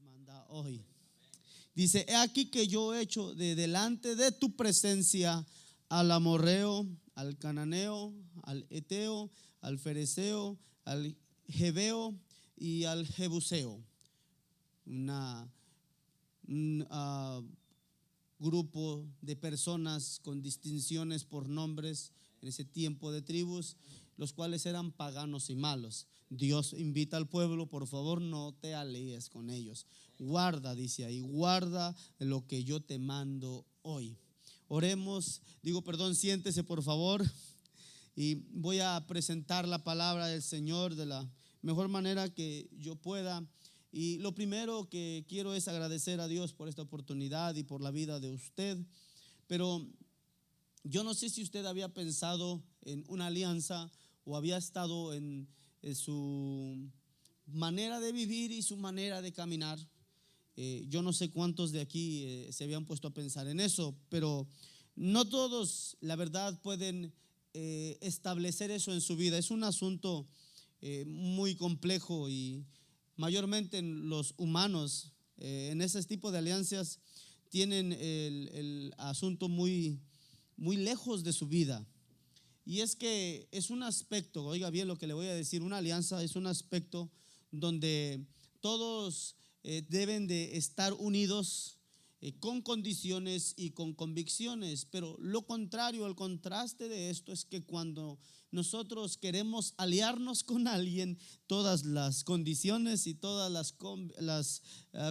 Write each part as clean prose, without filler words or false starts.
manda hoy. Dice: he aquí que yo he hecho de delante de tu presencia al amorreo, al cananeo, al eteo, al fereceo, al jebeo y al jebuseo. Un grupo de personas con distinciones por nombres en ese tiempo de tribus, los cuales eran paganos y malos. Dios invita al pueblo: por favor, no te alíes con ellos. Guarda, dice ahí, guarda lo que yo te mando hoy. Oremos, siéntese por favor. Y voy a presentar la palabra del Señor de la mejor manera que yo pueda. Y lo primero que quiero es agradecer a Dios por esta oportunidad y por la vida de usted. Pero yo no sé si usted había pensado en una alianza o había estado en su manera de vivir y su manera de caminar. Yo no sé cuántos de aquí se habían puesto a pensar en eso, pero no todos, la verdad, pueden establecer eso en su vida. Es un asunto muy complejo, y mayormente los humanos en ese tipo de alianzas tienen el asunto muy lejos de su vida. Y es que es un aspecto, oiga bien lo que le voy a decir, una alianza es un aspecto donde todos deben de estar unidos con condiciones y con convicciones. Pero lo contrario, el contraste de esto es que cuando nosotros queremos aliarnos con alguien, todas las condiciones y todas las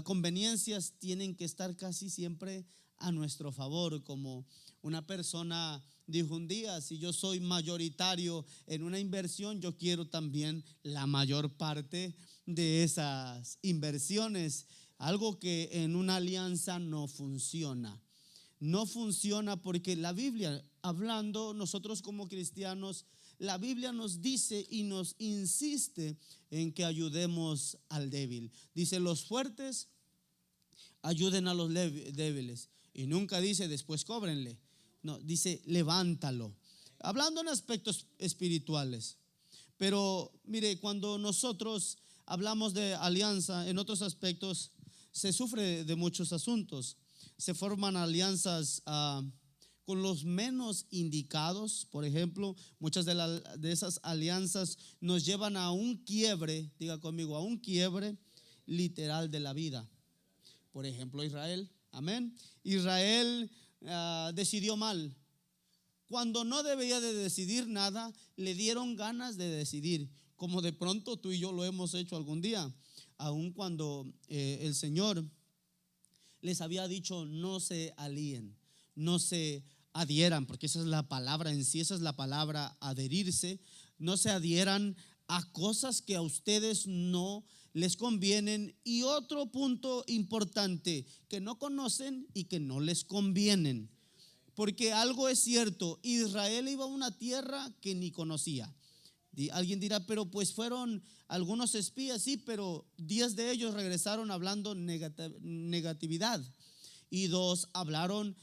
conveniencias tienen que estar casi siempre a nuestro favor. Como una persona dijo un día: si yo soy mayoritario en una inversión, yo quiero también la mayor parte de esas inversiones. Algo que en una alianza no funciona. No funciona porque la Biblia, hablando nosotros como cristianos, la Biblia nos dice y nos insiste en que ayudemos al débil. Dice: los fuertes ayuden a los débiles. Y nunca dice: después cóbrenle. No, dice: levántalo. Hablando en aspectos espirituales. Pero mire, cuando nosotros hablamos de alianza en otros aspectos, se sufre de muchos asuntos. Se forman alianzas con los menos indicados. Por ejemplo, muchas de esas alianzas nos llevan a un quiebre, diga conmigo, a un quiebre literal de la vida. Por ejemplo, Israel, amén. Israel decidió mal. Cuando no debía de decidir nada, le dieron ganas de decidir, como de pronto tú y yo lo hemos hecho algún día. Aun cuando el Señor les había dicho: no se alíen, no se adhieran, porque esa es la palabra en sí, esa es la palabra adherirse. No se adhieran a cosas que a ustedes no les convienen. Y otro punto importante, que no conocen y que no les convienen. Porque algo es cierto: Israel iba a una tierra que ni conocía. Alguien dirá: pero pues fueron algunos espías. Sí, pero 10 de ellos regresaron hablando negatividad, y 2 hablaron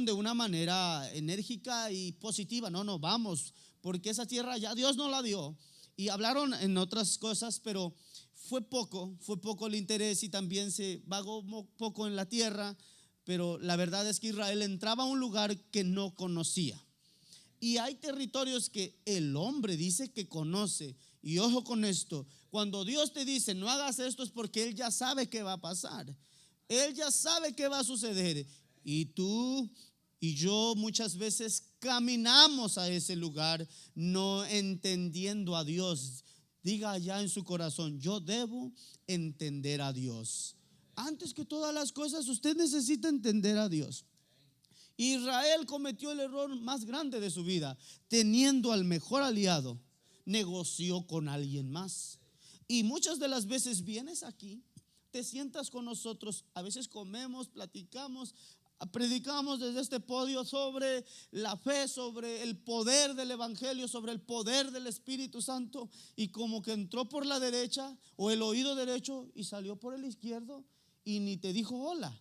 de una manera enérgica y positiva. No, vamos, porque esa tierra ya Dios nos la dio. Y hablaron en otras cosas, pero fue poco el interés, y también se vagó poco en la tierra. Pero la verdad es que Israel entraba a un lugar que no conocía. Y hay territorios que el hombre dice que conoce. Y ojo con esto: cuando Dios te dice no hagas esto, es porque Él ya sabe qué va a pasar. Él ya sabe qué va a suceder. Y tú y yo muchas veces caminamos a ese lugar no entendiendo a Dios. Diga allá en su corazón: yo debo entender a Dios. Antes que todas las cosas, usted necesita entender a Dios. Israel cometió el error más grande de su vida. Teniendo al mejor aliado, negoció con alguien más. Y muchas de las veces vienes aquí, te sientas con nosotros, a veces comemos, platicamos, predicamos desde este podio sobre la fe, sobre el poder del evangelio, sobre el poder del Espíritu Santo, y como que entró por la derecha o el oído derecho y salió por el izquierdo, y ni te dijo hola,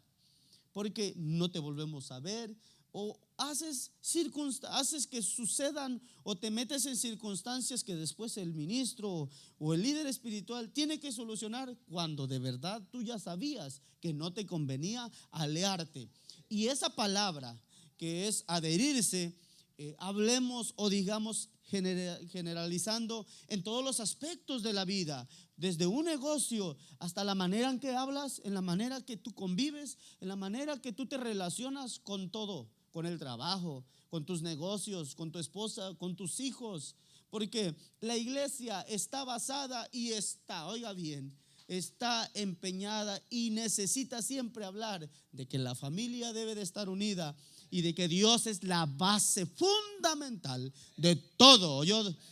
porque no te volvemos a ver. o haces que sucedan o te metes en circunstancias que después el ministro o el líder espiritual tiene que solucionar cuando de verdad tú ya sabías que no te convenía aliarte. Y esa palabra que es adherirse, hablemos o digamos generalizando en todos los aspectos de la vida, desde un negocio hasta la manera en que hablas, en la manera que tú convives, en la manera que tú te relacionas con todo, con el trabajo, con tus negocios, con tu esposa, con tus hijos, porque la iglesia está basada y está, oiga bien, está empeñada y necesita siempre hablar de que la familia debe de estar unida y de que Dios es la base fundamental de todo,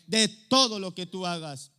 de todo lo que tú hagas.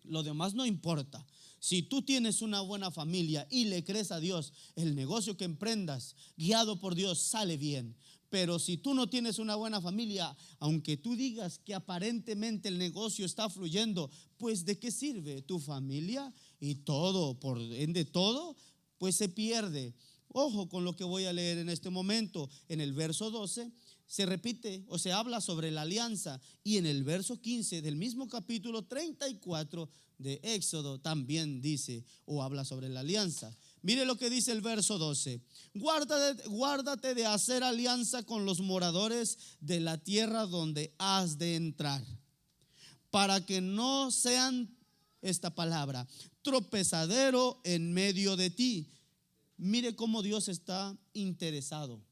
Lo demás no importa. Si tú tienes una buena familia y le crees a Dios, el negocio que emprendas, guiado por Dios, sale bien. Pero si tú no tienes una buena familia, aunque tú digas que aparentemente el negocio está fluyendo, pues ¿de qué sirve tu familia? Y todo, por ende todo, pues se pierde. Ojo con lo que voy a leer en este momento. En el verso 12 se repite o se habla sobre la alianza, y en el verso 15 del mismo capítulo 34 de Éxodo también dice o habla sobre la alianza. Mire lo que dice el verso 12: guárdate de hacer alianza con los moradores de la tierra donde has de entrar, para que no sean, esta palabra, tropezadero en medio de ti. Mire cómo Dios está interesado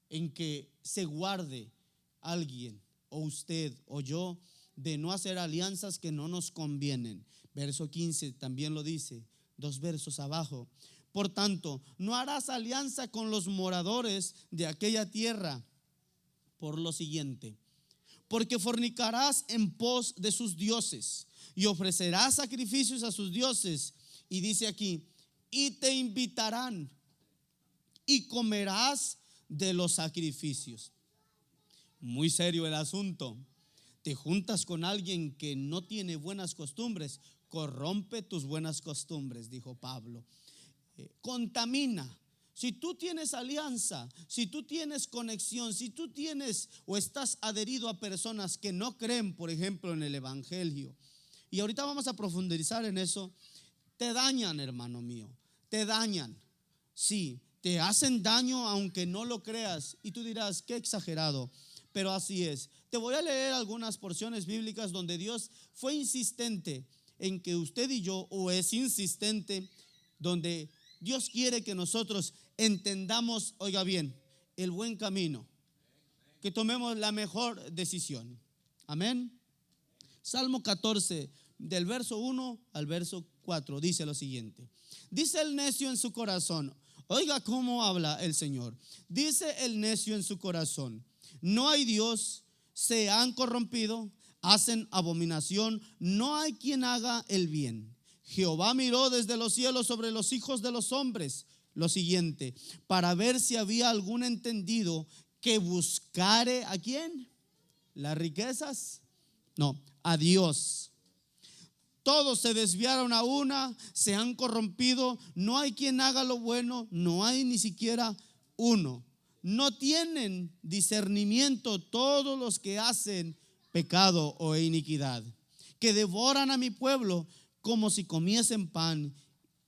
en que se guarde alguien, o usted o yo, de no hacer alianzas que no nos convienen. Verso 15 también lo dice, 2 versos abajo. Por tanto, no harás alianza con los moradores de aquella tierra por lo siguiente: porque fornicarás en pos de sus dioses y ofrecerás sacrificios a sus dioses. Y dice aquí: y te invitarán y comerás de los sacrificios. Muy serio el asunto. Te juntas con alguien que no tiene buenas costumbres, corrompe tus buenas costumbres, dijo Pablo. Contamina. Si tú tienes alianza, si tú tienes conexión, si tú tienes o estás adherido a personas que no creen, por ejemplo, en el evangelio, y ahorita vamos a profundizar en eso, te dañan, hermano mío, te dañan. Sí, te hacen daño aunque no lo creas, y tú dirás, qué exagerado, pero así es. Te voy a leer algunas porciones bíblicas donde Dios fue insistente en que usted y yo, o es insistente, donde Dios quiere que nosotros entendamos, oiga bien, el buen camino, que tomemos la mejor decisión. Amén. Salmo 14, del verso 1 al verso 4, dice lo siguiente: dice el necio en su corazón, oiga cómo habla el Señor, dice el necio en su corazón, no hay Dios, se han corrompido, hacen abominación, no hay quien haga el bien. Jehová miró desde los cielos sobre los hijos de los hombres, lo siguiente, para ver si había algún entendido que buscare, ¿a quién? ¿Las riquezas? No, a Dios. Todos se desviaron a una, se han corrompido, no hay quien haga lo bueno, no hay ni siquiera uno. No tienen discernimiento todos los que hacen pecado o iniquidad, que devoran a mi pueblo como si comiesen pan,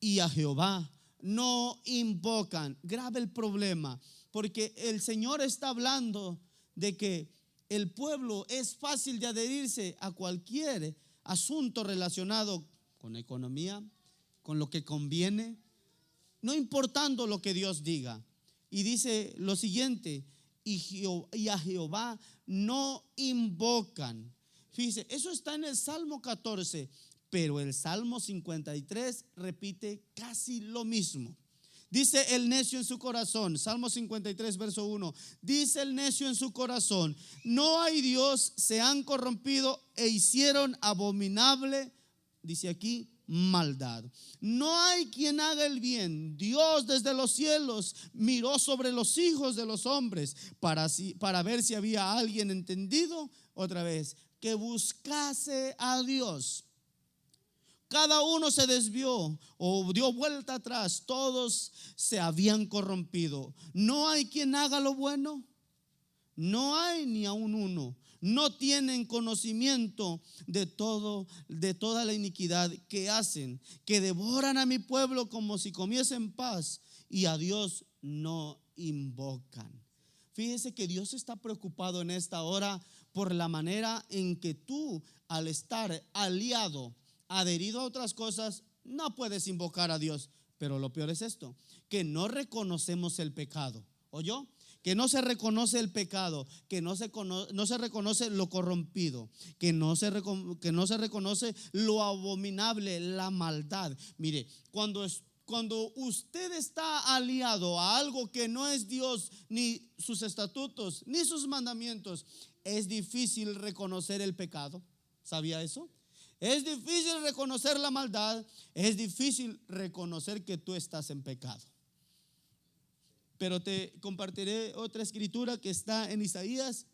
y a Jehová no invocan. Grave el problema, porque el Señor está hablando de que el pueblo es fácil de adherirse a cualquier asunto relacionado con economía, con lo que conviene, no importando lo que Dios diga. Y dice lo siguiente: y a Jehová no invocan. Fíjese, eso está en el Salmo 14, pero el Salmo 53 repite casi lo mismo. Dice el necio en su corazón, Salmo 53 verso 1, dice el necio en su corazón, no hay Dios, se han corrompido e hicieron abominable, dice aquí, maldad. No hay quien haga el bien. Dios desde los cielos miró sobre los hijos de los hombres para ver si había alguien entendido, otra vez, que buscase a Dios. Cada uno se desvió o dio vuelta atrás, todos se habían corrompido. No hay quien haga lo bueno, No hay ni aun uno. No tienen conocimiento de toda la iniquidad que hacen, que devoran a mi pueblo como si comiesen paz, y a Dios no invocan. Fíjese que Dios está preocupado en esta hora por la manera en que tú, al estar aliado, adherido a otras cosas, no puedes invocar a Dios. Pero lo peor es esto, que no reconocemos el pecado. ¿Oyó? Que no se reconoce el pecado, que no se reconoce lo corrompido, que no se reconoce lo abominable, la maldad. Mire, cuando usted está aliado a algo que no es Dios, ni sus estatutos, ni sus mandamientos, es difícil reconocer el pecado. ¿Sabía eso? Es difícil reconocer la maldad, es difícil reconocer que tú estás en pecado. Pero te compartiré otra escritura que está en Isaías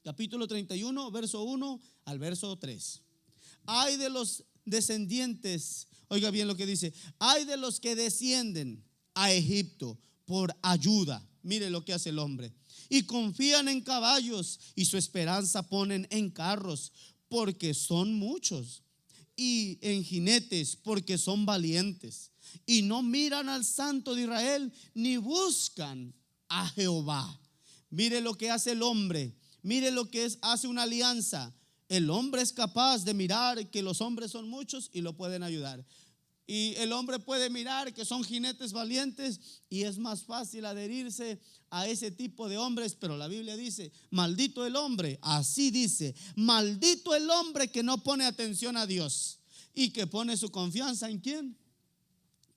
capítulo 31, verso 1 al verso 3. Ay de los descendientes, oiga bien lo que dice, ay de los que descienden a Egipto por ayuda. Mire lo que hace el hombre. Y confían en caballos y su esperanza ponen en carros, porque son muchos, y en jinetes, porque son valientes. Y no miran al Santo de Israel, ni buscan a Jehová. Mire lo que hace el hombre. Mire lo que hace una alianza. El hombre es capaz de mirar que los hombres son muchos y lo pueden ayudar. Y el hombre puede mirar que son jinetes valientes y es más fácil adherirse a ese tipo de hombres. Pero la Biblia dice, maldito el hombre, así dice, maldito el hombre que no pone atención a Dios y que pone su confianza ¿en quién?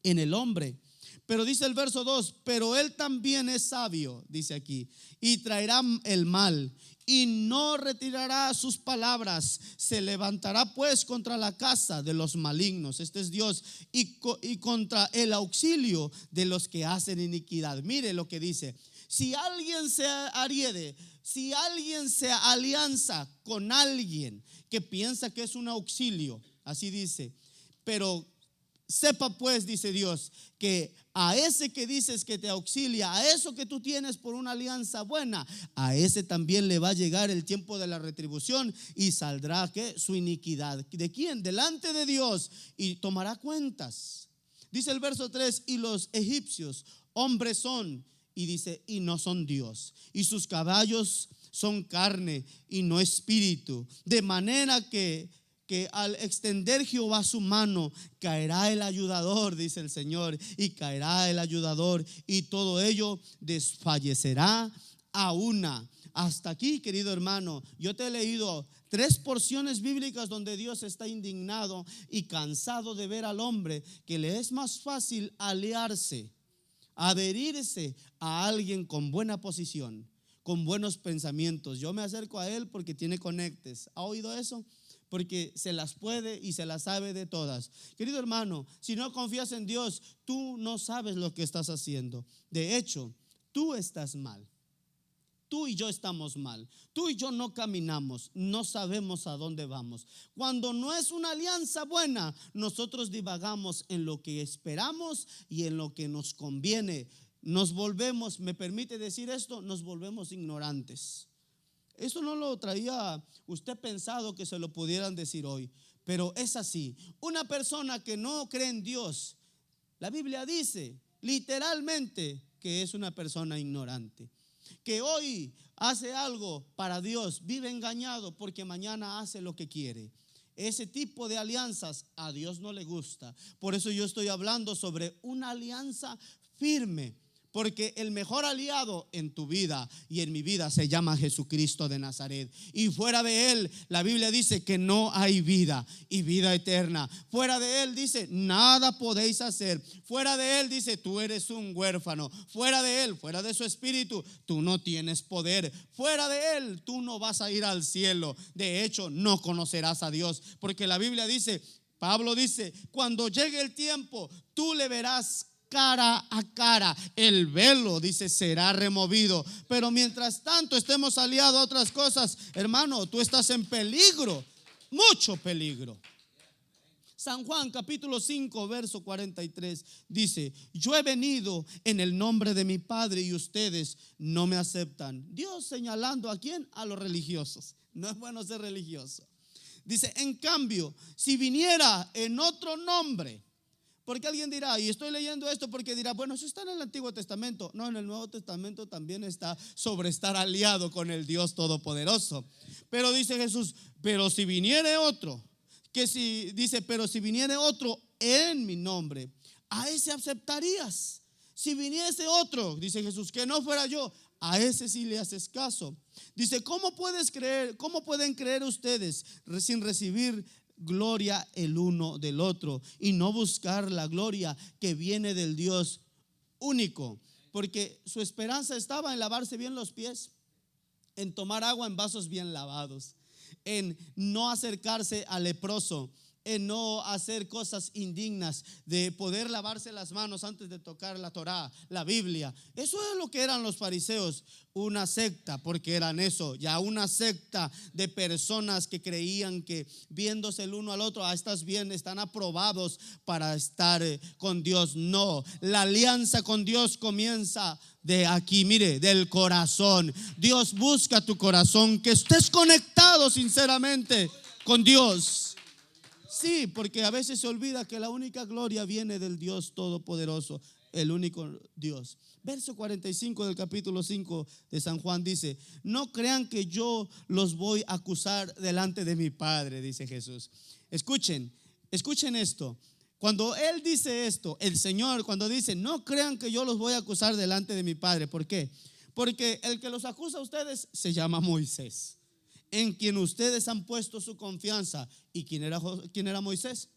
En el hombre. Pero dice el verso 2, pero él también es sabio, dice aquí, y traerá el mal y no retirará sus palabras. Se levantará pues contra la casa de los malignos, este es Dios, y contra el auxilio de los que hacen iniquidad. Mire lo que dice, si alguien se adhiere, si alguien se alianza con alguien que piensa que es un auxilio, así dice, pero sepa pues, dice Dios, que a ese que dices que te auxilia, a eso que tú tienes por una alianza buena, a ese también le va a llegar el tiempo de la retribución y saldrá ¿qué? Su iniquidad. ¿De quién? Delante de Dios, y tomará cuentas. Dice el verso 3, y los egipcios hombres son, y dice, y no son Dios, y sus caballos son carne y no espíritu, de manera que al extender Jehová su mano, caerá el ayudador, dice el Señor, y caerá el ayudador, y todo ello desfallecerá a una. Hasta aquí, querido hermano, yo te he leído 3 porciones bíblicas donde Dios está indignado y cansado de ver al hombre que le es más fácil aliarse, adherirse a alguien con buena posición, con buenos pensamientos. Yo me acerco a él porque tiene conectes. ¿Ha oído eso? Porque se las puede y se las sabe de todas. Querido hermano, si no confías en Dios, tú no sabes lo que estás haciendo. De hecho, tú estás mal. Tú y yo estamos mal. Tú y yo no caminamos, no sabemos a dónde vamos. Cuando no es una alianza buena, nosotros divagamos en lo que esperamos y en lo que nos conviene. Nos volvemos, ¿me permite decir esto? Nos volvemos ignorantes. Esto no lo traía usted pensado que se lo pudieran decir hoy, pero es así. Una persona que no cree en Dios, la Biblia dice literalmente que es una persona ignorante, que hoy hace algo para Dios, vive engañado porque mañana hace lo que quiere. Ese tipo de alianzas a Dios no le gusta. Por eso yo estoy hablando sobre una alianza firme. Porque el mejor aliado en tu vida y en mi vida se llama Jesucristo de Nazaret. Y fuera de Él, la Biblia dice que no hay vida y vida eterna. Fuera de Él dice, nada podéis hacer. Fuera de Él dice, tú eres un huérfano. Fuera de Él, fuera de su espíritu, tú no tienes poder. Fuera de Él, tú no vas a ir al cielo. De hecho, no conocerás a Dios. Porque la Biblia dice, Pablo dice, cuando llegue el tiempo, tú le verás cara a cara, el velo, dice, será removido. Pero mientras tanto estemos aliados a otras cosas, hermano, tú estás en peligro, mucho peligro. San Juan capítulo 5 verso 43 dice: yo he venido en el nombre de mi Padre y ustedes no me aceptan. Dios señalando a quién, a los religiosos. No es bueno ser religioso. Dice: en cambio, si viniera en otro nombre. Porque alguien dirá, y estoy leyendo esto porque dirá, bueno, eso está en el Antiguo Testamento. No, en el Nuevo Testamento también está sobre estar aliado con el Dios Todopoderoso. Pero dice Jesús: pero si viniere otro, pero si viniere otro en mi nombre, a ese aceptarías. Si viniese otro, dice Jesús, que no fuera yo, a ese sí le haces caso. Dice: ¿cómo pueden creer ustedes sin recibir gloria el uno del otro y no buscar la gloria que viene del Dios único? Porque su esperanza estaba en lavarse bien los pies, en tomar agua en vasos bien lavados, en no acercarse al leproso, en no hacer cosas indignas, de poder lavarse las manos antes de tocar la Torá, la Biblia. Eso es lo que eran los fariseos, una secta, porque eran eso, ya una secta de personas que creían que viéndose el uno al otro, estás bien, están aprobados para estar con Dios. No, la alianza con Dios comienza de aquí, mire, del corazón. Dios busca tu corazón, que estés conectado sinceramente con Dios. Sí, porque a veces se olvida que la única gloria viene del Dios Todopoderoso, el único Dios. Verso 45 del capítulo 5 de San Juan dice: no crean que yo los voy a acusar delante de mi Padre, dice Jesús. Escuchen esto. Cuando Él dice esto, el Señor, cuando dice: no crean que yo los voy a acusar delante de mi Padre. ¿Por qué? Porque el que los acusa a ustedes se llama Moisés, en quien ustedes han puesto su confianza. ¿Y quién era Moisés?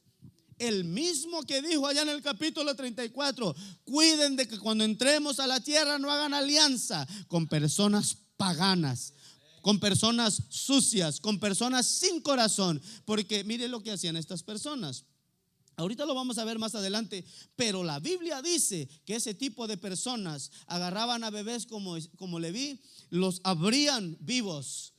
El mismo que dijo allá en el capítulo 34: cuiden de que cuando entremos a la tierra no hagan alianza con personas paganas, con personas sucias, con personas sin corazón. Porque mire lo que hacían estas personas. Ahorita lo vamos a ver más adelante, pero la Biblia dice que ese tipo de personas agarraban a bebés como Leví, los abrían vivos,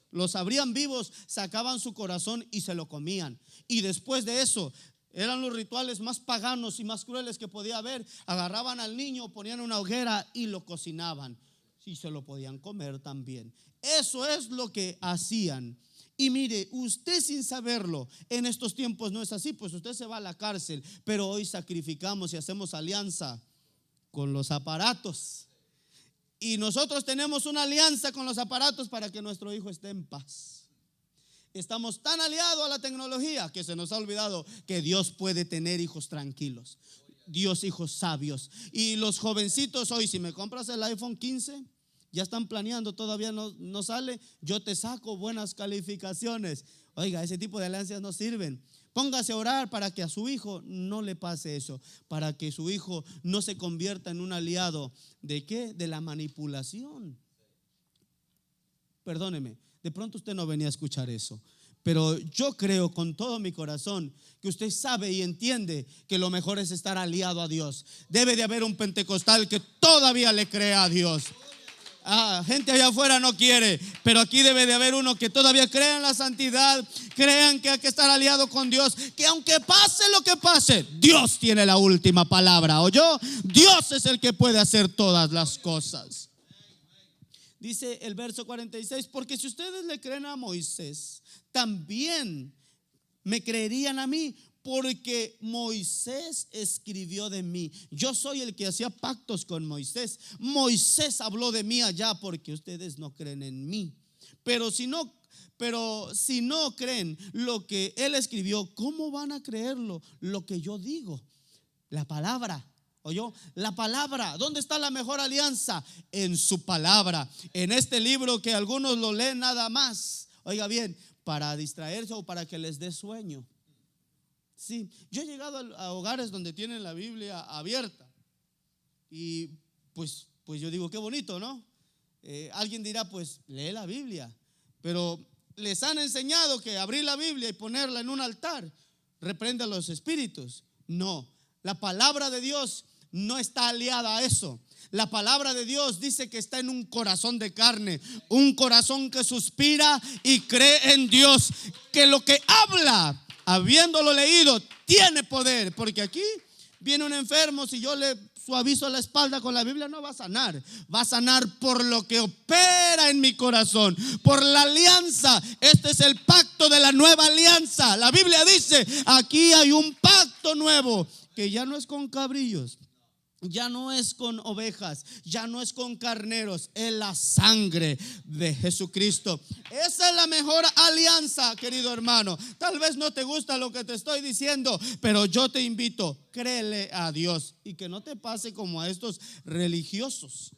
sacaban su corazón y se lo comían. Y después de eso, eran los rituales más paganos y más crueles que podía haber. Agarraban al niño, ponían una hoguera y lo cocinaban, y se lo podían comer también. Eso es lo que hacían. Y mire, usted sin saberlo, en estos tiempos no es así, pues usted se va a la cárcel. Pero hoy sacrificamos y hacemos alianza con los aparatos. Y nosotros tenemos una alianza con los aparatos para que nuestro hijo esté en paz. Estamos tan aliados a la tecnología que se nos ha olvidado que Dios puede tener hijos tranquilos, Dios hijos sabios. Y los jovencitos hoy, si me compras el iPhone 15, ya están planeando, todavía no sale, yo te saco buenas calificaciones. Oiga, ese tipo de alianzas no sirven. Póngase a orar para que a su hijo no le pase eso, para que su hijo no se convierta en un aliado ¿de qué? De la manipulación. Perdóneme, de pronto usted no venía a escuchar eso, pero yo creo con todo mi corazón que usted sabe y entiende que lo mejor es estar aliado a Dios. Debe de haber un pentecostal que todavía le crea a Dios. Gente allá afuera no quiere, pero aquí debe de haber uno que todavía crea en la santidad, crean que hay que estar aliado con Dios, que aunque pase lo que pase, Dios tiene la última palabra. ¿Oyó? Dios es el que puede hacer todas las cosas. Dice el verso 46: porque si ustedes le creen a Moisés, también me creerían a mí, porque Moisés escribió de mí. Yo soy el que hacía pactos con Moisés. Moisés habló de mí allá, porque ustedes no creen en mí. Pero si no creen lo que él escribió, ¿cómo van a creerlo lo que yo digo? La palabra. ¿Oyó? La palabra. ¿Dónde está la mejor alianza? En su palabra. En este libro que algunos lo leen nada más, oiga bien, para distraerse o para que les dé sueño. Sí, yo he llegado a hogares donde tienen la Biblia abierta y pues yo digo, qué bonito, ¿no? Alguien dirá, pues lee la Biblia, pero les han enseñado que abrir la Biblia y ponerla en un altar reprende a los espíritus. No, la palabra de Dios no está aliada a eso. La palabra de Dios dice que está en un corazón de carne, un corazón que suspira y cree en Dios, que lo que habla habiéndolo leído, tiene poder. Porque aquí viene un enfermo, si yo le suavizo la espalda con la Biblia, no va a sanar. Va a sanar por lo que opera en mi corazón, por la alianza. Este es el pacto de la nueva alianza. La Biblia dice, aquí hay un pacto nuevo, que ya no es con cabrillos, ya no es con ovejas, ya no es con carneros, es la sangre de Jesucristo. Esa es la mejor alianza, querido hermano. Tal vez no te gusta lo que te estoy diciendo, pero yo te invito, créele a Dios y que no te pase como a estos religiosos.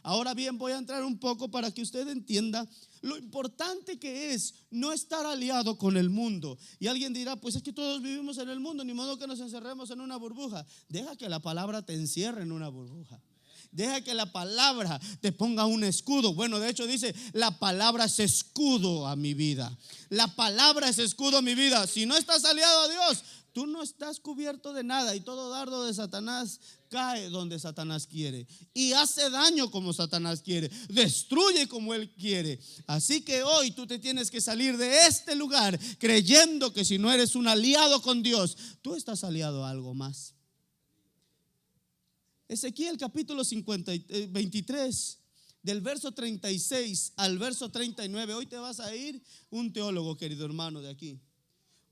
Ahora bien, voy a entrar un poco para que usted entienda lo importante que es no estar aliado con el mundo. Y alguien dirá, pues es que todos vivimos en el mundo, ni modo que nos encerremos en una burbuja. Deja que la palabra te encierre en una burbuja. Deja que la palabra te ponga un escudo. Bueno, de hecho dice, la palabra es escudo a mi vida. La palabra es escudo a mi vida. Si no estás aliado a Dios, tú no estás cubierto de nada, y todo dardo de Satanás cae donde Satanás quiere y hace daño como Satanás quiere, destruye como él quiere. Así que hoy tú te tienes que salir de este lugar creyendo que si no eres un aliado con Dios, tú estás aliado a algo más. Ezequiel capítulo 23, del verso 36 al verso 39. Hoy te vas a ir un teólogo, querido hermano, de aquí,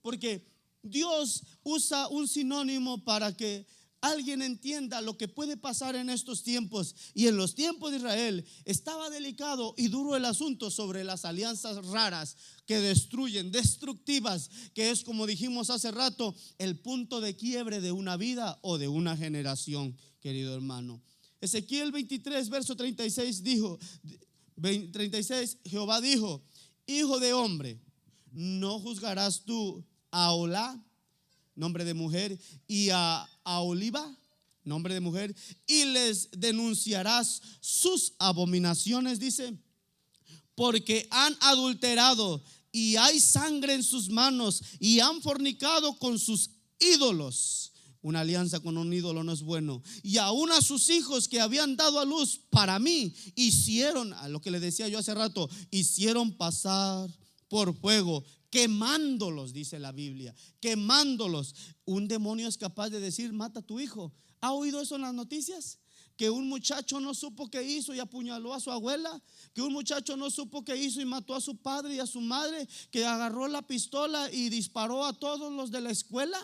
porque Dios usa un sinónimo para que alguien entienda lo que puede pasar en estos tiempos. Y en los tiempos de Israel estaba delicado y duro el asunto sobre las alianzas raras que destruyen, destructivas, que es, como dijimos hace rato, el punto de quiebre de una vida o de una generación, querido hermano. Ezequiel 23, verso 36 dijo, 36, Jehová dijo: hijo de hombre, ¿no juzgarás tú a Olá, nombre de mujer, y a Oliva, nombre de mujer, y les denunciarás sus abominaciones? Dice, porque han adulterado y hay sangre en sus manos y han fornicado con sus ídolos. Una alianza con un ídolo no es bueno. Y aún a sus hijos que habían dado a luz para mí, hicieron, a lo que le decía yo hace rato, hicieron pasar por fuego, quemándolos, dice la Biblia, quemándolos. Un demonio es capaz de decir, mata a tu hijo. ¿Ha oído eso en las noticias? Que un muchacho no supo qué hizo y apuñaló a su abuela. Que un muchacho no supo qué hizo y mató a su padre y a su madre. Que agarró la pistola y disparó a todos los de la escuela.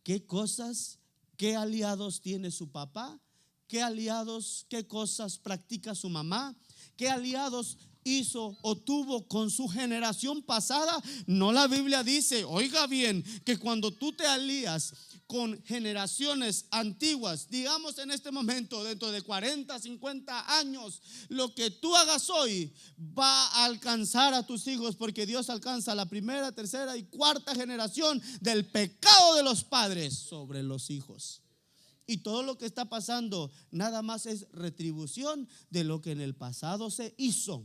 ¿Qué cosas, qué aliados tiene su papá? ¿Qué aliados, qué cosas practica su mamá? ¿Qué aliados hizo o tuvo con su generación pasada? No, la Biblia dice, oiga bien, que cuando tú te alías con generaciones antiguas, digamos en este momento, dentro de 40, 50 años, lo que tú hagas hoy va a alcanzar a tus hijos, porque Dios alcanza la primera, tercera y cuarta generación del pecado de los padres sobre los hijos. Y todo lo que está pasando nada más es retribución de lo que en el pasado se hizo.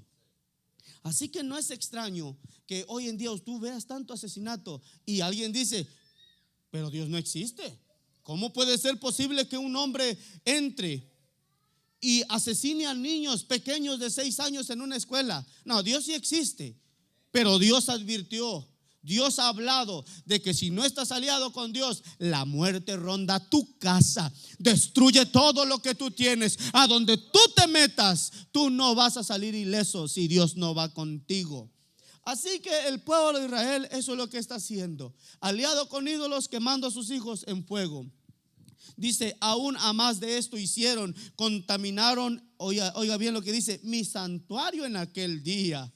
Así que no es extraño que hoy en día tú veas tanto asesinato y alguien dice, pero Dios no existe. ¿Cómo puede ser posible que un hombre entre y asesine a niños pequeños de 6 años en una escuela? No, Dios sí existe, pero Dios advirtió, Dios ha hablado de que si no estás aliado con Dios, la muerte ronda tu casa, destruye todo lo que tú tienes. A donde tú te metas, tú no vas a salir ileso si Dios no va contigo. Así que el pueblo de Israel, eso es lo que está haciendo, aliado con ídolos, quemando a sus hijos en fuego. Dice, aún a más de esto hicieron, contaminaron, oiga bien lo que dice, mi santuario en aquel día.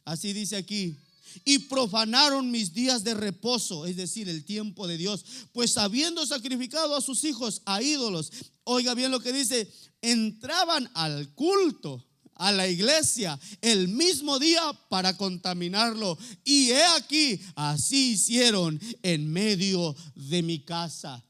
Así dice aquí. Y profanaron mis días de reposo, es decir, el tiempo de Dios, pues habiendo sacrificado a sus hijos a ídolos, oiga bien lo que dice, entraban al culto, a la iglesia, el mismo día para contaminarlo. Y he aquí, así hicieron en medio de mi casa.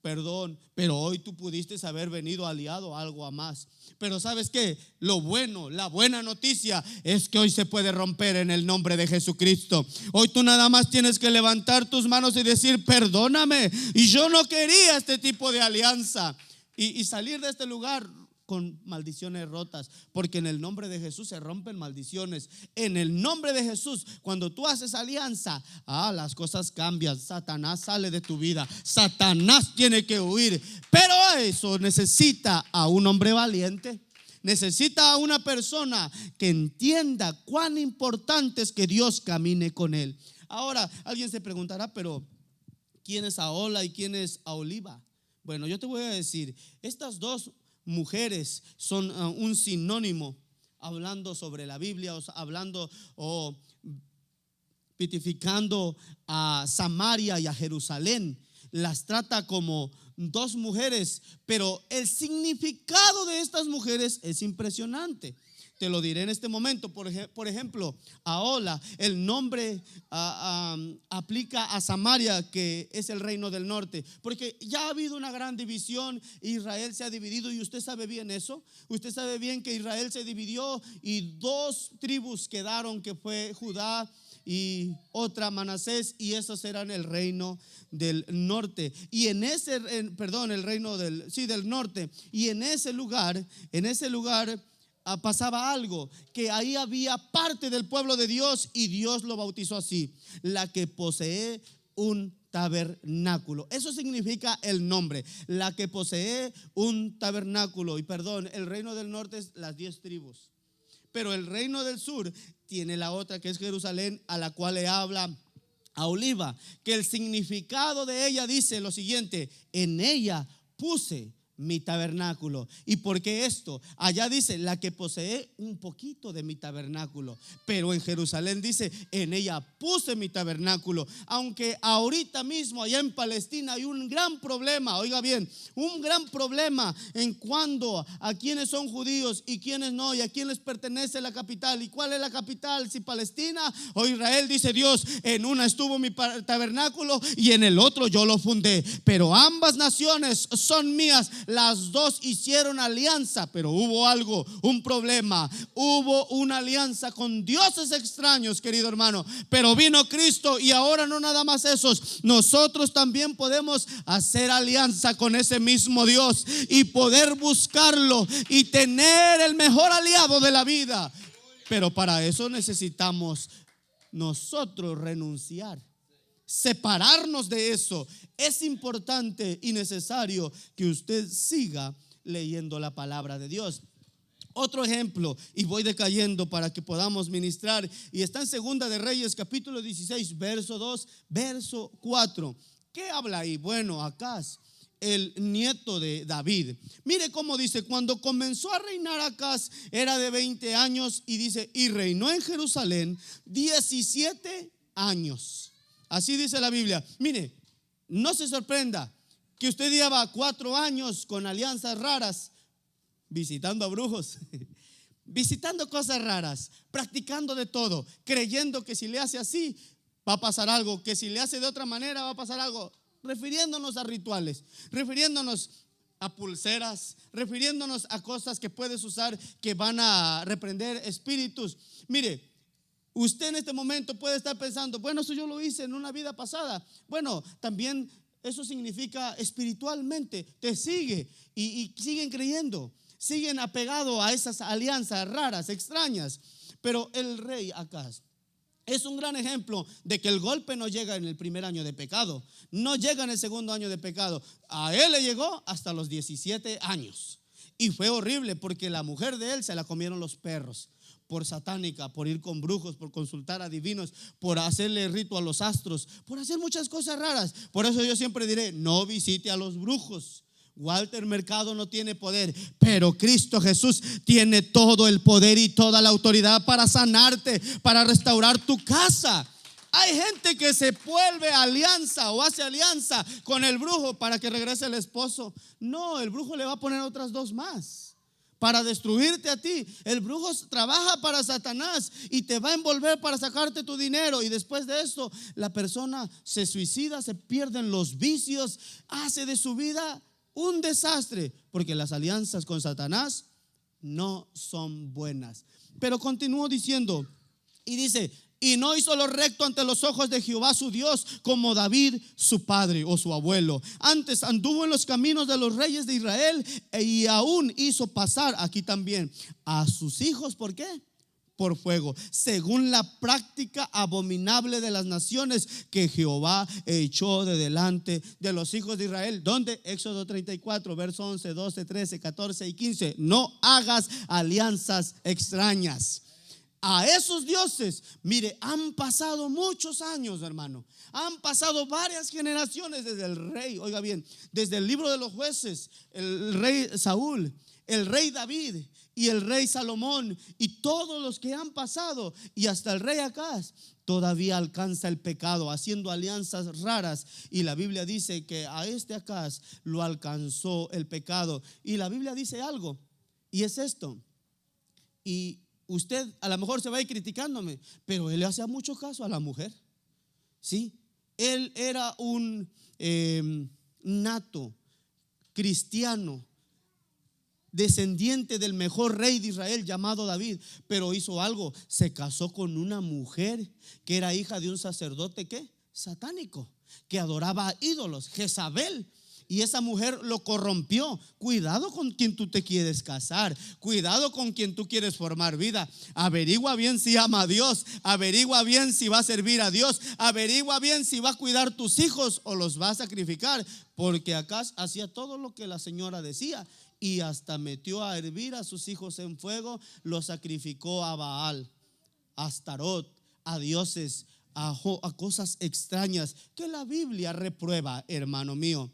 Perdón, pero hoy tú pudiste haber venido aliado a algo a más. Pero ¿sabes qué? Lo bueno, la buena noticia es que hoy se puede romper en el nombre de Jesucristo. Hoy tú nada más tienes que levantar tus manos y decir, perdóname, y yo no quería este tipo de alianza, y salir de este lugar con maldiciones rotas, porque en el nombre de Jesús se rompen maldiciones. En el nombre de Jesús, cuando tú haces alianza, las cosas cambian. Satanás sale de tu vida, Satanás tiene que huir. Pero eso necesita a un hombre valiente. Necesita a una persona que entienda cuán importante es que Dios camine con él. Ahora, alguien se preguntará, pero ¿quién es Ahola y quién es Aholiba? Bueno, yo te voy a decir, estas dos mujeres son un sinónimo, hablando sobre la Biblia, hablando o pitificando a Samaria y a Jerusalén. Las trata como dos mujeres, pero el significado de estas mujeres es impresionante. Te lo diré en este momento. Por ejemplo, Ahola, el nombre aplica a Samaria, que es el reino del norte, porque ya ha habido una gran división. Israel se ha dividido y usted sabe bien eso. Usted sabe bien que Israel se dividió y dos tribus quedaron, que fue Judá y otra Manasés, y esos eran el reino del norte. Y en ese, el reino del norte. Y en ese lugar pasaba algo, que ahí había parte del pueblo de Dios, y Dios lo bautizó así: la que posee un tabernáculo. Eso significa el nombre, la que posee un tabernáculo. Y el reino del norte es las 10 tribus, pero el reino del sur tiene la otra, que es Jerusalén, a la cual le habla Aholiba, que el significado de ella dice lo siguiente: en ella puse mi tabernáculo. ¿Y por qué esto? Allá dice la que posee un poquito de mi tabernáculo, pero en Jerusalén dice en ella puse mi tabernáculo. Aunque ahorita mismo allá en Palestina hay un gran problema, oiga bien, un gran problema en cuanto a quienes son judíos y quienes no, y a quién les pertenece la capital. ¿Y cuál es la capital? Si Palestina o Israel. Dice Dios: en una estuvo mi tabernáculo y en el otro yo lo fundé, pero ambas naciones son mías. Las dos hicieron alianza, pero hubo algo, un problema. Hubo una alianza con dioses extraños, querido hermano, pero vino Cristo, y ahora no nada más esos, nosotros también podemos hacer alianza con ese mismo Dios y poder buscarlo y tener el mejor aliado de la vida. Pero para eso necesitamos nosotros renunciar, separarnos de eso. Es importante y necesario que usted siga leyendo la palabra de Dios. Otro ejemplo, y voy decayendo para que podamos ministrar, y está en Segunda de Reyes, capítulo 16, verso 2, verso 4. ¿Qué habla ahí? Bueno, Acaz, el nieto de David. Mire cómo dice: cuando comenzó a reinar Acaz era de 20 años, y dice, y reinó en Jerusalén 17 años. Así dice la Biblia. Mire, no se sorprenda que usted lleva 4 años con alianzas raras, visitando a brujos, visitando cosas raras, practicando de todo, creyendo que si le hace así va a pasar algo, que si le hace de otra manera va a pasar algo, refiriéndonos a rituales, refiriéndonos a pulseras, refiriéndonos a cosas que puedes usar que van a reprender espíritus. Mire, usted en este momento puede estar pensando: bueno, eso yo lo hice en una vida pasada. Bueno, también eso significa espiritualmente te sigue y siguen creyendo, siguen apegados a esas alianzas raras, extrañas. Pero el rey Acaz es un gran ejemplo de que el golpe no llega en el primer año de pecado, no llega en el segundo año de pecado. A él le llegó hasta los 17 años, y fue horrible, porque la mujer de él se la comieron los perros. Por satánica, por ir con brujos, por consultar a divinos, por hacerle rito a los astros, por hacer muchas cosas raras. Por eso yo siempre diré: no visite a los brujos. Walter Mercado no tiene poder, pero Cristo Jesús tiene todo el poder y toda la autoridad para sanarte, para restaurar tu casa. Hay gente que se vuelve alianza o hace alianza con el brujo para que regrese el esposo. No, el brujo le va a poner otras 2 más para destruirte a ti. El brujo trabaja para Satanás y te va a envolver para sacarte tu dinero, y después de esto la persona se suicida, se pierden los vicios, hace de su vida un desastre, porque las alianzas con Satanás no son buenas. Pero continúo diciendo, y dice: y no hizo lo recto ante los ojos de Jehová su Dios, como David su padre o su abuelo. Antes anduvo en los caminos de los reyes de Israel, y aún hizo pasar aquí también a sus hijos. ¿Por qué? Por fuego, según la práctica abominable de las naciones que Jehová echó de delante de los hijos de Israel. ¿Dónde? Éxodo 34, verso 11, 12, 13, 14 y 15. No hagas alianzas extrañas a esos dioses. Mire, han pasado muchos años, hermano. Han pasado varias generaciones desde el rey, oiga bien, desde el libro de los jueces, el rey Saúl, el rey David y el rey Salomón, y todos los que han pasado, y hasta el rey Acaz, todavía alcanza el pecado haciendo alianzas raras. Y la Biblia dice que a este Acaz lo alcanzó el pecado. Y la Biblia dice algo, y es esto. Y usted a lo mejor se va a ir criticándome, pero él le hacía mucho caso a la mujer. Sí, él era un nato cristiano, descendiente del mejor rey de Israel llamado David, pero hizo algo: se casó con una mujer que era hija de un sacerdote ¿qué? Satánico, que adoraba a ídolos, Jezabel. Y esa mujer lo corrompió. Cuidado con quien tú te quieres casar, cuidado con quien tú quieres formar vida. Averigua bien si ama a Dios, averigua bien si va a servir a Dios, averigua bien si va a cuidar tus hijos o los va a sacrificar, porque Acaz hacía todo lo que la señora decía, y hasta metió a hervir a sus hijos en fuego, los sacrificó a Baal, a Astarot, a dioses, a cosas extrañas que la Biblia reprueba, hermano mío.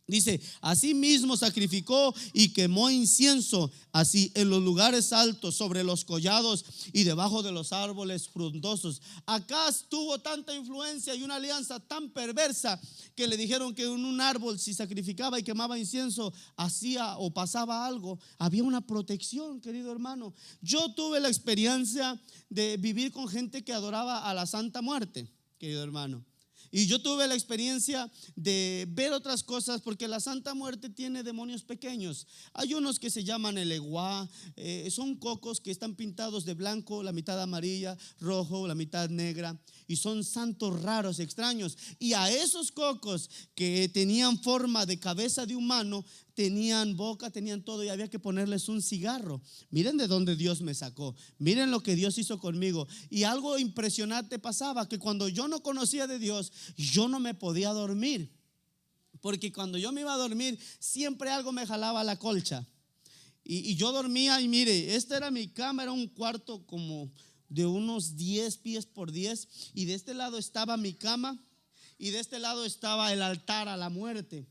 Dice: asimismo sacrificó y quemó incienso, así en los lugares altos, sobre los collados y debajo de los árboles frondosos. Acaz tuvo tanta influencia y una alianza tan perversa que le dijeron que en un árbol, si sacrificaba y quemaba incienso, hacía o pasaba algo, había una protección, querido hermano. Yo tuve la experiencia de vivir con gente que adoraba a la Santa Muerte, querido hermano. Y yo tuve la experiencia de ver otras cosas, porque la Santa Muerte tiene demonios pequeños. Hay unos que se llaman el eguá, son cocos que están pintados de blanco, la mitad amarilla, rojo, la mitad negra, y son santos raros, extraños. Y a esos cocos que tenían forma de cabeza de humano, tenían boca, tenían todo, y había que ponerles un cigarro. Miren de dónde Dios me sacó, miren lo que Dios hizo conmigo. Y algo impresionante pasaba, que cuando yo no conocía de Dios, yo no me podía dormir, porque cuando yo me iba a dormir siempre algo me jalaba la colcha, y yo dormía. Y mire, esta era mi cama, era un cuarto como de unos 10 pies por 10, y de este lado estaba mi cama y de este lado estaba el altar a la muerte.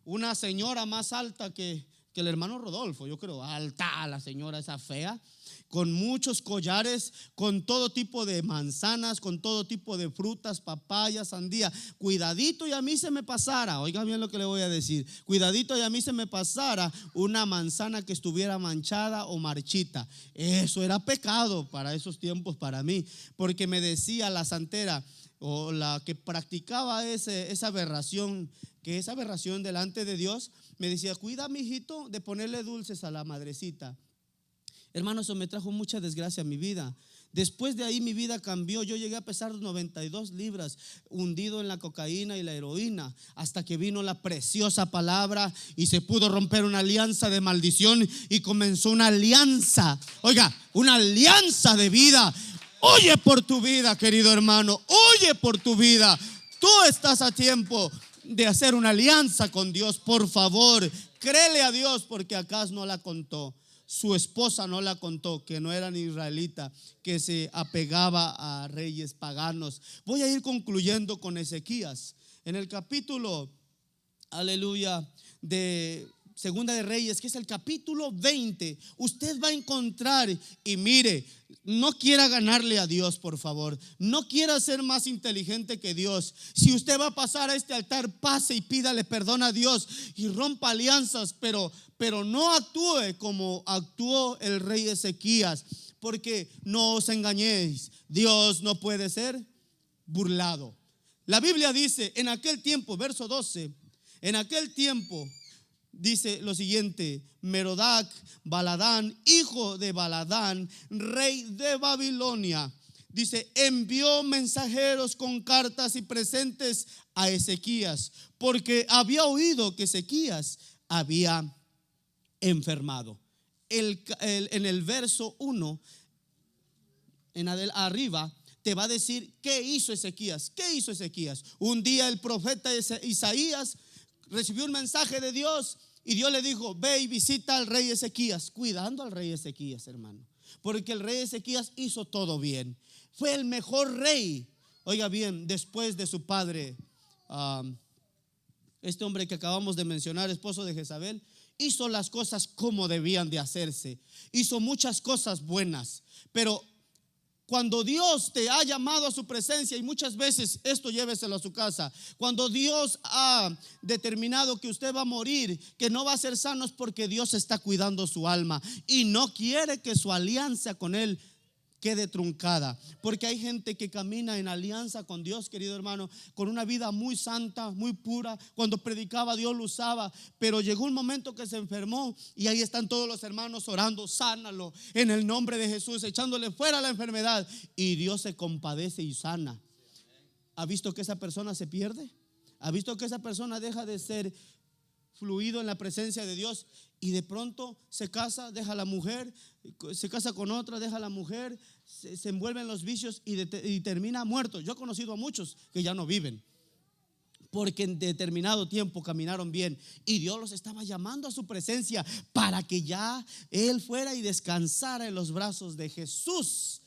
Una señora más alta que el hermano Rodolfo, yo creo, alta la señora esa fea, con muchos collares, con todo tipo de manzanas, con todo tipo de frutas, papaya, sandía. Cuidadito y a mí se me pasara, oiga bien lo que le voy a decir, cuidadito y a mí se me pasara una manzana que estuviera manchada o marchita. Eso era pecado para esos tiempos para mí, porque me decía la santera, o la que practicaba esa aberración, que esa aberración delante de Dios, me decía: cuida, mijito, de ponerle dulces a la madrecita. Hermano, eso me trajo mucha desgracia a mi vida. Después de ahí mi vida cambió. Yo llegué a pesar 92 libras, hundido en la cocaína y la heroína, hasta que vino la preciosa palabra y se pudo romper una alianza de maldición, y comenzó una alianza, oiga, una alianza de vida. Oye por tu vida, querido hermano, oye por tu vida. Tú estás a tiempo de hacer una alianza con Dios. Por favor, créele a Dios, porque Acaz no la contó, su esposa no la contó, que no era ni israelita, que se apegaba a reyes paganos. Voy a ir concluyendo con Ezequías. En el capítulo, aleluya, de Segunda de Reyes, que es el capítulo 20, usted va a encontrar, y mire, no quiera ganarle a Dios, por favor, no quiera ser más inteligente que Dios. Si usted va a pasar a este altar, pase y pídale perdón a Dios y rompa alianzas, pero no actúe como actuó el rey Ezequías, porque no os engañéis, Dios no puede ser burlado. La Biblia dice en aquel tiempo, verso 12, en aquel tiempo dice lo siguiente: Merodac Baladán, hijo de Baladán, rey de Babilonia, dice, envió mensajeros con cartas y presentes a Ezequías, porque había oído que Ezequías había enfermado. En el verso 1 arriba te va a decir qué hizo Ezequías. ¿Qué hizo Ezequías? Un día el profeta Isaías recibió un mensaje de Dios y Dios le dijo: ve y visita al rey Ezequías, cuidando al rey Ezequías, hermano, porque el rey Ezequías hizo todo bien. Fue el mejor rey, oiga bien, después de su padre, este hombre que acabamos de mencionar, esposo de Jezabel. Hizo las cosas como debían de hacerse, hizo muchas cosas buenas. Pero cuando Dios te ha llamado a su presencia, y muchas veces esto lléveselo a su casa, cuando Dios ha determinado que usted va a morir, que no va a ser sano, es porque Dios está cuidando su alma y no quiere que su alianza con Él quede truncada. Porque hay gente que camina en alianza con Dios, querido hermano, con una vida muy santa, muy pura. Cuando predicaba, Dios lo usaba, pero llegó un momento que se enfermó y ahí están todos los hermanos orando: sánalo en el nombre de Jesús, echándole fuera la enfermedad, y Dios se compadece y sana. ¿Ha visto que esa persona se pierde? ¿Ha visto que esa persona deja de ser fluido en la presencia de Dios? Y de pronto se casa, deja a la mujer, se casa con otra, deja a la mujer, se envuelve en los vicios y termina muerto. Yo he conocido a muchos que ya no viven, porque en determinado tiempo caminaron bien y Dios los estaba llamando a su presencia para que ya él fuera y descansara en los brazos de Jesús.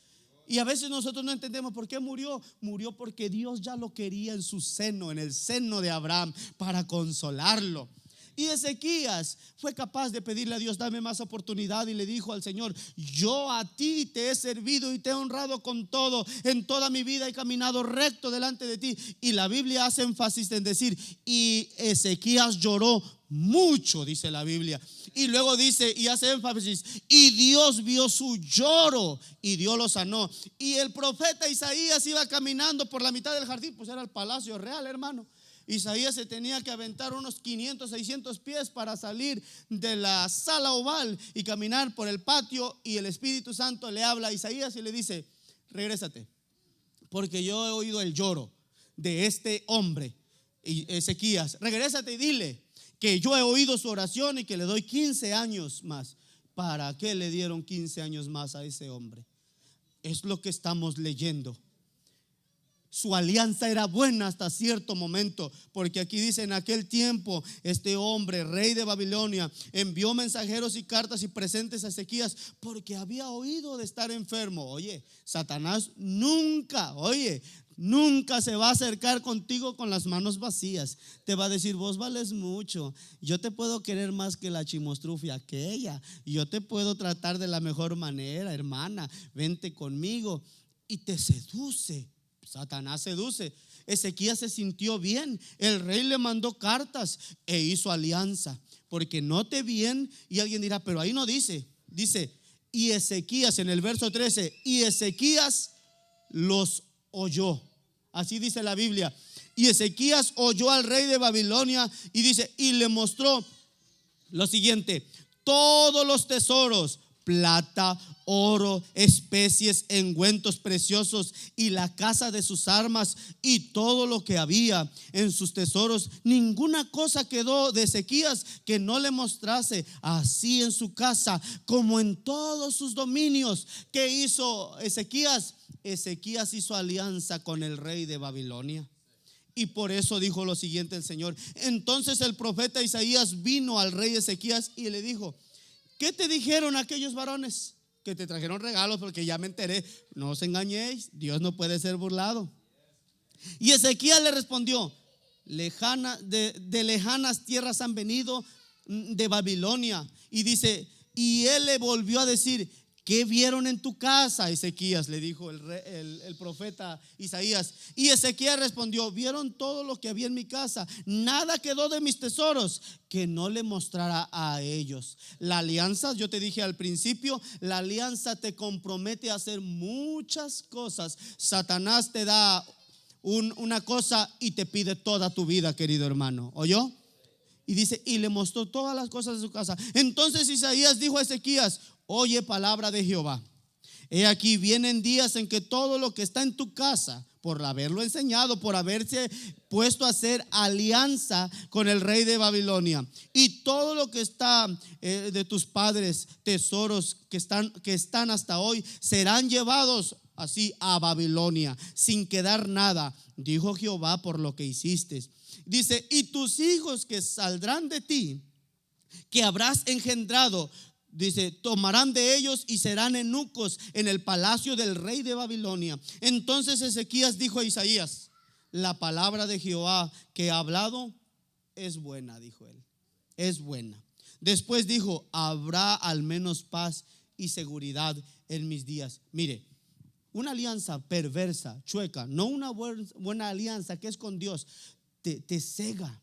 Y a veces nosotros no entendemos por qué murió. Murió porque Dios ya lo quería en su seno, en el seno de Abraham, para consolarlo. Y Ezequías fue capaz de pedirle a Dios: dame más oportunidad. Y le dijo al Señor: yo a ti te he servido y te he honrado con todo. En toda mi vida he caminado recto delante de ti. Y la Biblia hace énfasis en decir: y Ezequías lloró mucho, dice la Biblia. Y luego dice, y hace énfasis: y Dios vio su lloro y Dios lo sanó. Y el profeta Isaías iba caminando por la mitad del jardín, pues era el palacio real, hermano. Isaías se tenía que aventar unos 500, 600 pies para salir de la sala oval y caminar por el patio, y el Espíritu Santo le habla a Isaías y le dice: regrésate, porque yo he oído el lloro de este hombre, Ezequías. Regrésate y dile que yo he oído su oración y que le doy 15 años más. ¿Para qué le dieron 15 años más a ese hombre? Es lo que estamos leyendo. Su alianza era buena hasta cierto momento, porque aquí dice: en aquel tiempo este hombre, rey de Babilonia, envió mensajeros y cartas y presentes a Ezequías, porque había oído de estar enfermo. Oye, Satanás nunca se va a acercar contigo con las manos vacías. Te va a decir: vos vales mucho, yo te puedo querer más que la chimostrufia aquella, yo te puedo tratar de la mejor manera, hermana, vente conmigo. Y te seduce. Satanás seduce. Ezequías se sintió bien. El rey le mandó cartas e hizo alianza. Porque note bien, y alguien dirá: pero ahí no dice. Dice: y Ezequías, en el verso 13, y Ezequías los oyó. Así dice la Biblia. Y Ezequías oyó al rey de Babilonia, y dice, y le mostró lo siguiente: todos los tesoros, plata, oro, especies, ungüentos preciosos, y la casa de sus armas, y todo lo que había en sus tesoros. Ninguna cosa quedó de Ezequías que no le mostrase, así en su casa como en todos sus dominios. ¿Qué hizo Ezequías? Ezequías hizo alianza con el rey de Babilonia. Y por eso dijo lo siguiente el Señor: entonces el profeta Isaías vino al rey Ezequías y le dijo: ¿qué te dijeron aquellos varones que te trajeron regalos? Porque ya me enteré. No os engañéis, Dios no puede ser burlado. Y Ezequías le respondió: de lejanas tierras han venido, de Babilonia. Y dice, y él le volvió a decir: ¿qué vieron en tu casa, Ezequías? Le dijo el profeta Isaías. Y Ezequías respondió: vieron todo lo que había en mi casa, nada quedó de mis tesoros que no le mostrara a ellos. La alianza, yo te dije al principio, la alianza te compromete a hacer muchas cosas. Satanás te da una cosa y te pide toda tu vida, querido hermano. ¿Oyó? Y dice, y le mostró todas las cosas de su casa. Entonces Isaías dijo a Ezequías: oye palabra de Jehová. He aquí, vienen días en que todo lo que está en tu casa, por haberlo enseñado, por haberse puesto a hacer alianza con el rey de Babilonia, y todo lo que está de tus padres, tesoros que están hasta hoy, serán llevados así a Babilonia, sin quedar nada, dijo Jehová, por lo que hiciste. Dice, y tus hijos que saldrán de ti, que habrás engendrado, dice, tomarán de ellos y serán eunucos en el palacio del rey de Babilonia. Entonces Ezequías dijo a Isaías, la palabra de Jehová que ha hablado es buena, dijo él, es buena. Después dijo, habrá al menos paz y seguridad en mis días. Mire, una alianza perversa, chueca, no una buena alianza que es con Dios, te cega.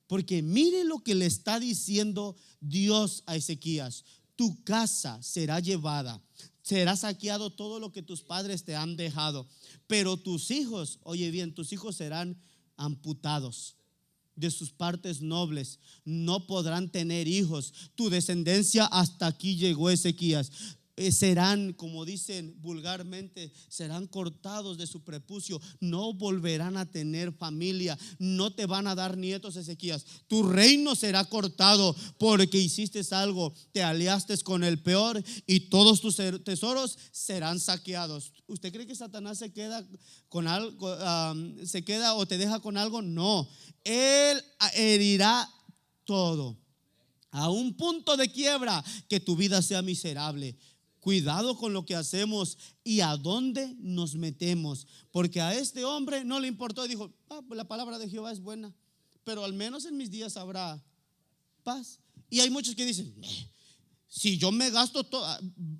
Porque mire lo que le está diciendo Dios a Ezequías: tu casa será llevada, será saqueado todo lo que tus padres te han dejado, pero tus hijos, oye bien, tus hijos serán amputados de sus partes nobles, no podrán tener hijos. Tu descendencia hasta aquí llegó, Ezequías. Serán, como dicen vulgarmente, serán cortados de su prepucio, no volverán a tener familia, no te van a dar nietos, Ezequías. Tu reino será cortado porque hiciste algo, te aliaste con el peor y todos tus tesoros serán saqueados. ¿Usted cree que Satanás se queda con algo, se queda o te deja con algo? No, él herirá todo a un punto de quiebra que tu vida sea miserable. Cuidado con lo que hacemos y a dónde nos metemos, porque a este hombre no le importó y dijo, pues la palabra de Jehová es buena, pero al menos en mis días habrá paz. Y hay muchos que dicen, si yo me gasto todo,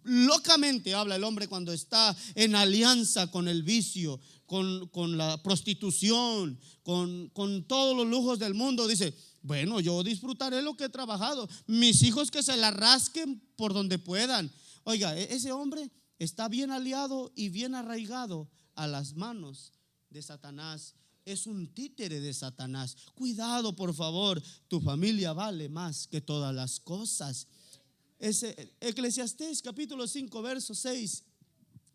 locamente habla el hombre cuando está en alianza con el vicio, con la prostitución, con todos los lujos del mundo. Dice, bueno, yo disfrutaré lo que he trabajado, mis hijos que se la rasquen por donde puedan. Oiga, ese hombre está bien aliado y bien arraigado a las manos de Satanás. Es un títere de Satanás. Cuidado, por favor, tu familia vale más que todas las cosas. Eclesiastés capítulo 5 verso 6.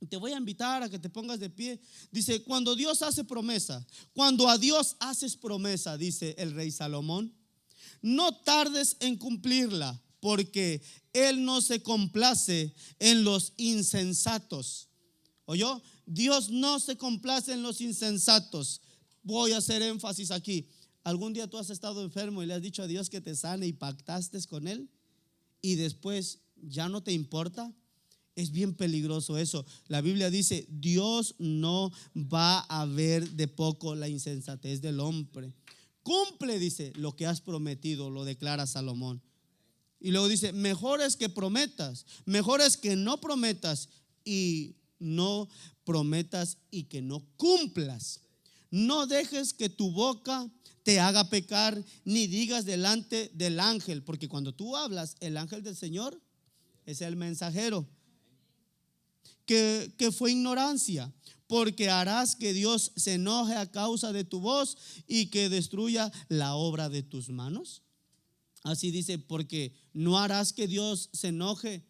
Te voy a invitar a que te pongas de pie. Dice, cuando Dios hace promesa, cuando a Dios haces promesa, dice el rey Salomón, no tardes en cumplirla, porque Él no se complace en los insensatos. ¿Oyó? Dios no se complace en los insensatos. Voy a hacer énfasis aquí. ¿Algún día tú has estado enfermo y le has dicho a Dios que te sane y pactaste con Él y después ya no te importa? Es bien peligroso eso. La Biblia dice, Dios no va a ver de poco la insensatez del hombre. Cumple, dice, lo que has prometido, lo declara Salomón. Y luego dice, mejor es que prometas, mejor es que no prometas y no prometas y que no cumplas. No dejes que tu boca te haga pecar, ni digas delante del ángel, porque cuando tú hablas, el ángel del Señor es el mensajero, que fue ignorancia, porque harás que Dios se enoje a causa de tu voz y que destruya la obra de tus manos. Así dice, porque no harás que Dios se enoje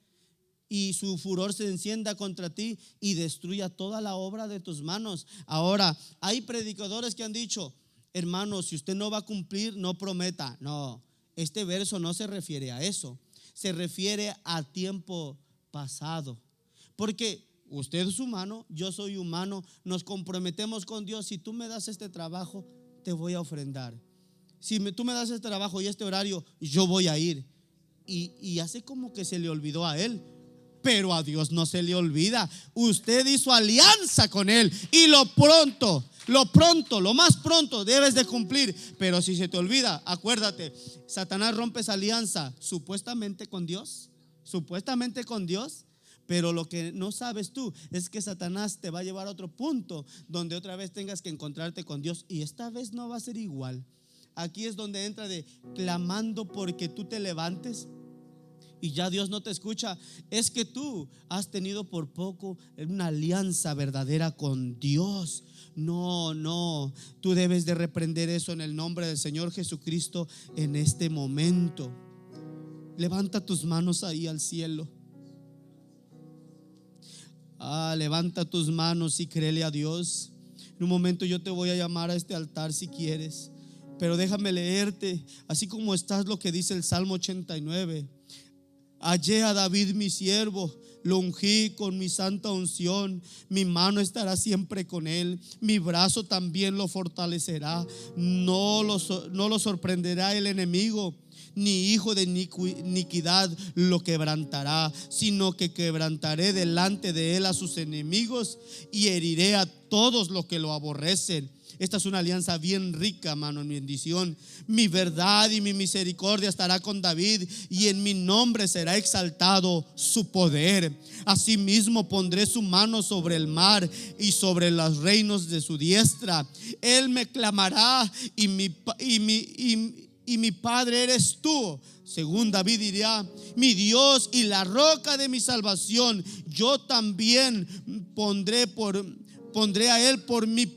y su furor se encienda contra ti y destruya toda la obra de tus manos. Ahora, hay predicadores que han dicho, hermano, si usted no va a cumplir, no prometa. No, este verso no se refiere a eso, se refiere a tiempo pasado. Porque usted es humano, yo soy humano, nos comprometemos con Dios. Si tú me das este trabajo, te voy a ofrendar. Si tú me das este trabajo y este horario, yo voy a ir. Y hace como que se le olvidó a él, pero a Dios no se le olvida. Usted hizo alianza con Él y lo más pronto debes de cumplir. Pero si se te olvida, acuérdate, Satanás rompe esa alianza supuestamente con Dios, pero lo que no sabes tú es que Satanás te va a llevar a otro punto donde otra vez tengas que encontrarte con Dios, y esta vez no va a ser igual. Aquí es donde entra de clamando porque tú te levantes y ya Dios no te escucha. Es que tú has tenido por poco una alianza verdadera con Dios. No, tú debes de reprender eso en el nombre del Señor Jesucristo en este momento. Levanta tus manos ahí al cielo. Levanta tus manos y créele a Dios. En un momento yo te voy a llamar a este altar si quieres, pero déjame leerte, así como estás, lo que dice el Salmo 89. Hallé a David mi siervo, lo ungí con mi santa unción, mi mano estará siempre con él, mi brazo también lo fortalecerá. No lo sorprenderá el enemigo, ni hijo de iniquidad lo quebrantará, sino que quebrantaré delante de él a sus enemigos y heriré a todos los que lo aborrecen. Esta es una alianza bien rica, hermano, en bendición. Mi verdad y mi misericordia estará con David, y en mi nombre será exaltado su poder. Asimismo pondré su mano sobre el mar y sobre los reinos de su diestra. Él me clamará y mi Padre eres tú. Según David dirá: mi Dios y la roca de mi salvación. Yo también pondré a él por mi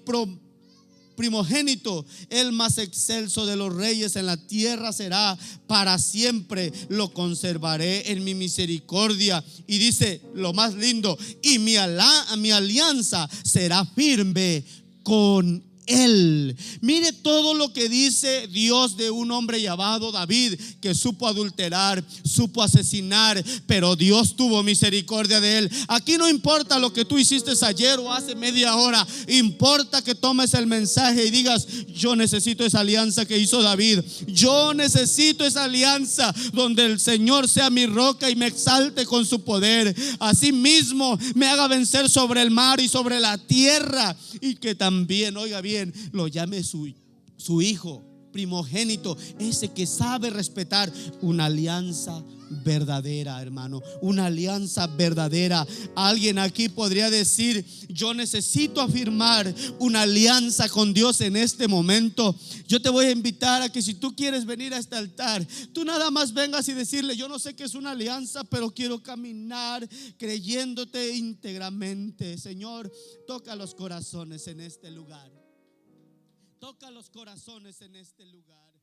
primogénito, el más excelso de los reyes en la tierra será para siempre. Lo conservaré en mi misericordia. Y dice lo más lindo: y mi alianza será firme con él. Mire todo lo que dice Dios de un hombre llamado David, que supo adulterar, supo asesinar, pero Dios tuvo misericordia de él. Aquí no importa lo que tú hiciste ayer o hace media hora, importa que tomes el mensaje y digas: yo necesito esa alianza que hizo David. Yo necesito esa alianza donde el Señor sea mi roca y me exalte con su poder. Asimismo me haga vencer sobre el mar y sobre la tierra, y que también, oiga bien, lo llame su hijo primogénito, ese que sabe respetar. Una alianza verdadera, hermano, una alianza verdadera. Alguien aquí podría decir: yo necesito afirmar una alianza con Dios en este momento. Yo te voy a invitar a que, si tú quieres venir a este altar, tú nada más vengas y decirle: yo no sé qué es una alianza, pero quiero caminar creyéndote íntegramente. Señor, toca los corazones en este lugar. Toca los corazones en este lugar.